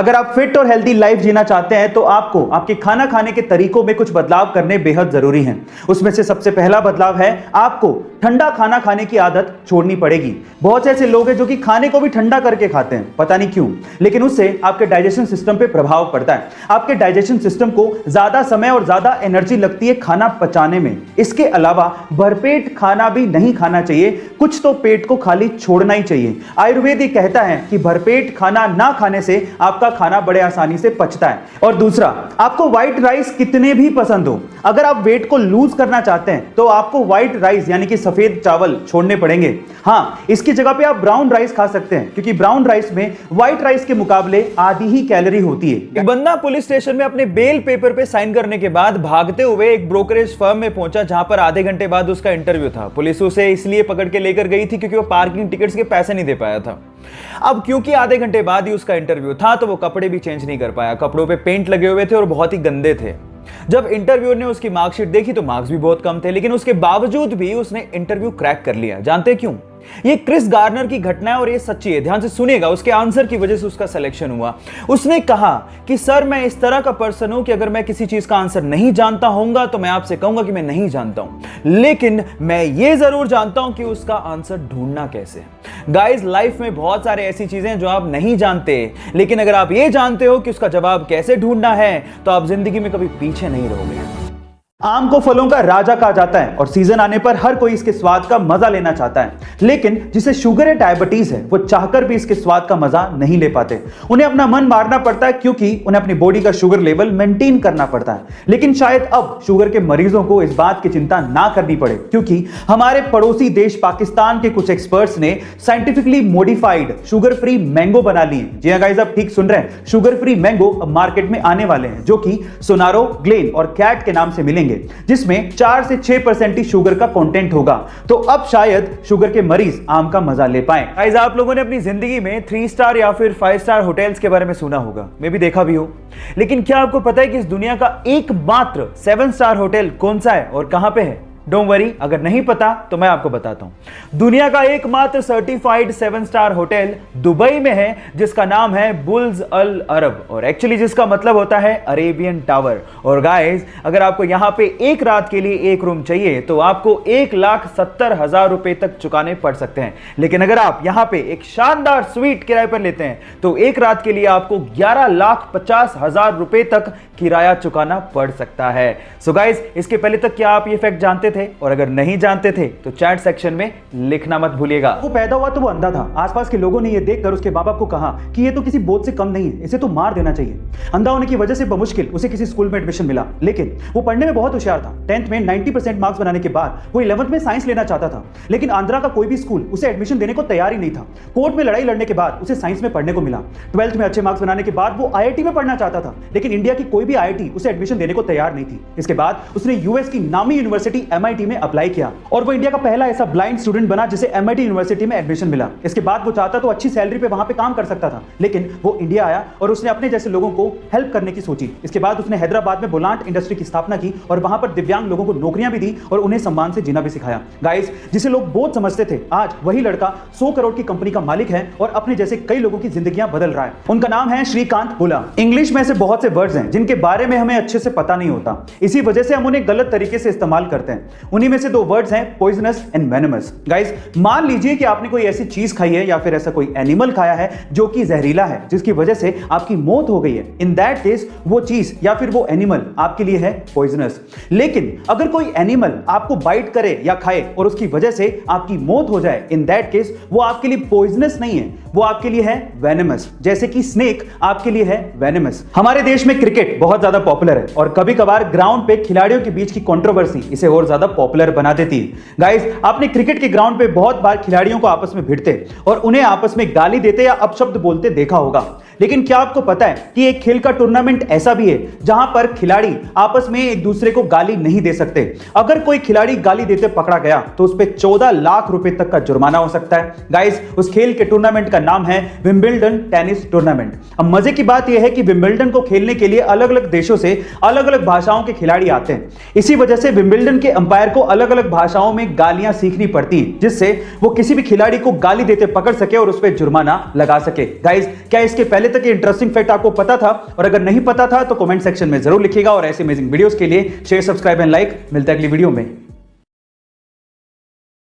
अगर आप फिट और हेल्दी लाइफ जीना चाहते हैं तो आपको आपके खाना खाने के तरीकों में कुछ बदलाव करने बेहद जरूरी हैं। उसमें से सबसे पहला बदलाव है आपको ठंडा खाना खाने की आदत छोड़नी पड़ेगी। बहुत से ऐसे लोग हैं जो कि खाने को भी ठंडा करके खाते हैं, पता नहीं क्यों, लेकिन उससे आपके डाइजेशन सिस्टम पे प्रभाव पड़ता है। आपके डाइजेशन सिस्टम को ज्यादा समय और ज्यादा एनर्जी लगती है खाना पचाने में। इसके अलावा भरपेट खाना भी नहीं खाना चाहिए, कुछ तो पेट को खाली छोड़ना ही चाहिए। आयुर्वेद ये कहता है कि भरपेट खाना ना खाने से आपका खाना बड़े आसानी से पचता है। और दूसरा, आपको व्हाइट राइस कितने भी पसंद हो, अगर आप वेट को लूज करना चाहते हैं तो आपको व्हाइट राइस यानी कि सफेद चावल छोड़ने पड़ेंगे। हाँ, इसकी जगह पे आप ब्राउन राइस खा सकते हैं, क्योंकि ब्राउन राइस में व्हाइट राइस के मुकाबले आधी ही कैलोरी होती है। एक बंदा पुलिस स्टेशन में अपने बेल पेपर पे साइन करने के बाद भागते हुए एक ब्रोकरेज फर्म में पहुंचा, जहां पर आधे घंटे बाद उसका इंटरव्यू था। पुलिस उसे इसलिए पकड़ के लेकर गई थी क्योंकि वो पार्किंग टिकट्स के पैसे नहीं दे पाया था। अब क्योंकि आधे घंटे बाद ही उसका इंटरव्यू था तो वो कपड़े भी चेंज नहीं कर पाया। कपड़ों पे पेंट लगे हुए थे और बहुत ही गंदे थे। जब इंटरव्यूअर ने उसकी मार्कशीट देखी तो मार्क्स भी बहुत कम थे, लेकिन उसके बावजूद भी उसने इंटरव्यू क्रैक कर लिया। जानते क्यों? ये क्रिस गार्नर की घटना है और ये सच्ची है। ध्यान से सुनिएगा, उसके आंसर की वजह से उसका सिलेक्शन हुआ। उसने कहा कि सर, मैं इस तरह का पर्सन हूं कि अगर मैं किसी चीज का आंसर नहीं जानता होऊंगा तो मैं आपसे कहूंगा कि मैं नहीं जानता हूं, लेकिन मैं ये जरूर जानता हूं कि उसका आंसर ढूंढना कैसे। गाइस, लाइफ में बहुत सारे ऐसी चीजें जो आप नहीं जानते, लेकिन अगर आप ये जानते हो कि उसका जवाब कैसे ढूंढना है तो आप जिंदगी में कभी पीछे नहीं रहोगे। आम को फलों का राजा कहा जाता है और सीजन आने पर हर कोई इसके स्वाद का मजा लेना चाहता है, लेकिन जिसे शुगर या डायबिटीज है वो चाहकर भी इसके स्वाद का मजा नहीं ले पाते। उन्हें अपना मन मारना पड़ता है क्योंकि उन्हें अपनी बॉडी का शुगर लेवल मेंटेन करना पड़ता है। लेकिन शायद अब शुगर के मरीजों को इस बात की चिंता ना करनी पड़े, क्योंकि हमारे पड़ोसी देश पाकिस्तान के कुछ एक्सपर्ट्स ने scientifically modified sugar free mango बना लिए। जी हां गाइस, आप ठीक सुन रहे हैं, शुगर फ्री मैंगो अब मार्केट में आने वाले हैं, जो कि सोनारो, ग्लेन और कैट के नाम से मिलेंगे, जिसमें 4 से 6% ही शुगर का कंटेंट होगा। तो अब शायद शुगर के मरीज आम का मजा ले पाएं। गाइस, आप लोगों ने अपनी जिंदगी में 3 स्टार या फिर 5 स्टार होटल्स के बारे में सुना होगा, मैं भी देखा भी हूं, लेकिन क्या आपको पता है कि इस दुनिया का एकमात्र 7 स्टार होटल कौन सा है और कहां पे है? डोंट वरी, अगर नहीं पता तो मैं आपको बताता हूं। दुनिया का एकमात्र सर्टिफाइड 7 स्टार होटल दुबई में है, जिसका नाम है बुर्ज अल अरब, और एक्चुअली जिसका मतलब होता है अरेबियन टावर। और गाइस, अगर आपको यहां पे एक रात के लिए एक रूम चाहिए तो आपको 1,70,000 रुपए तक चुकाने पड़ सकते हैं। लेकिन अगर आप यहां पे एक शानदार स्वीट किराए पर लेते हैं तो एक रात के लिए आपको 11,50,000 रुपए तक किराया चुकाना पड़ सकता है। सो गाइस, इसके पहले तक क्या आप ये फैक्ट जानते थे? और अगर नहीं जानते थे तो चैट सेक्शन में लिखना मत भूलिएगा। वो पैदा हुआ तो वो अंधा था। आसपास के लोगों ने ये देखकर उसके बाप को कहा कि ये तो किसी बोझ से कम नहीं है, इसे तो मार देना चाहिए। अंधा होने की वजह से बमुश्किल उसे किसी स्कूल में एडमिशन मिला, लेकिन वो पढ़ने में बहुत होशियार था। 10th में 90% मार्क्स बनाने के बाद वो 11th में साइंस लेना चाहता था, लेकिन आंध्रा का कोई भी स्कूल उसे एडमिशन देने को तैयार ही नहीं था। कोर्ट में लड़ाई लड़ने के बाद उसे साइंस में पढ़ने को मिला। 12th में अच्छे मार्क्स बनाने के बाद वो IIT में पढ़ना चाहता था, लेकिन इंडिया की कोई भी IIT उसे एडमिशन देने को तैयार नहीं थी। इसके बाद उसने यूएस की नामी यूनिवर्सिटी MIT में अप्लाई किया और वो इंडिया का पहला ऐसा ब्लाइंड स्टूडेंट बना जिसे MIT यूनिवर्सिटी में एडमिशन मिला। इसके बाद वो चाहता तो अच्छी सैलरी पे वहां पे काम कर सकता था, लेकिन वो इंडिया आया और उसने अपने जैसे लोगों को हेल्प करने की सोची। इसके बाद उसने हैदराबाद में बोलांट इंडस्ट्री की स्थापना की और वहां पर दिव्यांग लोगों को नौकरियां भी दी और उन्हें सम्मान से जीना भी सिखाया। गाइस, जिसे लोग बोझ समझते थे, आज वही लड़का 100 करोड़ की कंपनी का मालिक है और अपने जैसे कई लोगों की जिंदगियां बदल रहा है। उनका नाम है श्रीकांत बुला। इंग्लिश में ऐसे बहुत से वर्ड्स हैं जिनके बारे में हमें अच्छे से पता नहीं होता, इसी वजह से हम उन्हें गलत तरीके से इस्तेमाल करते हैं। उन्हीं में से 2 वर्ड्स हैं पॉइजनस एंड वेनमस। गाइस, मान लीजिए कि आपने कोई ऐसी चीज खाई है या फिर ऐसा कोई एनिमल खाया है जो कि जहरीला है, जिसकी वजह से आपकी मौत हो गई है। इन दैट केस वो चीज या फिर वो एनिमल आपके लिए है पॉइजनस। लेकिन अगर कोई एनिमल आपको बाइट करे या खाए और उसकी वजह से आपकी मौत हो जाए, इन दैट केस वो आपके लिए पॉइजनस नहीं है, वो आपके लिए है वेनमस। जैसे कि स्नेक आपके लिए है वेनमस। हमारे देश में क्रिकेट बहुत ज्यादा पॉपुलर है और कभी कभार ग्राउंड पे खिलाड़ियों के बीच की कंट्रोवर्सी इसे और ज्यादा पॉपुलर बना देती है। गाइस, आपने क्रिकेट के ग्राउंड पे बहुत बार खिलाड़ियों को आपस में भिड़ते और उन्हें आपस में गाली देते या अपशब्द बोलते देखा होगा, लेकिन क्या आपको पता है कि एक खेल का टूर्नामेंट ऐसा भी है जहां पर खिलाड़ी आपस में एक दूसरे को गाली नहीं दे सकते। अगर कोई खिलाड़ी गाली देते पकड़ा गया तो उस पर 14 लाख रुपए तक का जुर्माना हो सकता है। गाइस, उस खेल के टूर्नामेंट का नाम है विंबलडन टेनिस टूर्नामेंट। अब मजे की बात यह है कि विंबलडन को खेलने के लिए अलग अलग देशों से अलग अलग भाषाओं के खिलाड़ी आते हैं। इसी वजह से विंबलडन के अंपायर को अलग अलग भाषाओं में गालियां सीखनी पड़ती हैं, जिससे वो किसी भी खिलाड़ी को गाली देते पकड़ सके और उस पर जुर्माना लगा सके। गाइस, क्या इसके पहले तक ये इंटरेस्टिंग फैक्ट आपको पता था? और अगर नहीं पता था तो कमेंट सेक्शन में जरूर लिखिएगा। और ऐसे अमेजिंग वीडियोस के लिए शेयर, सब्सक्राइब एंड लाइक। मिलता है अगली वीडियो में।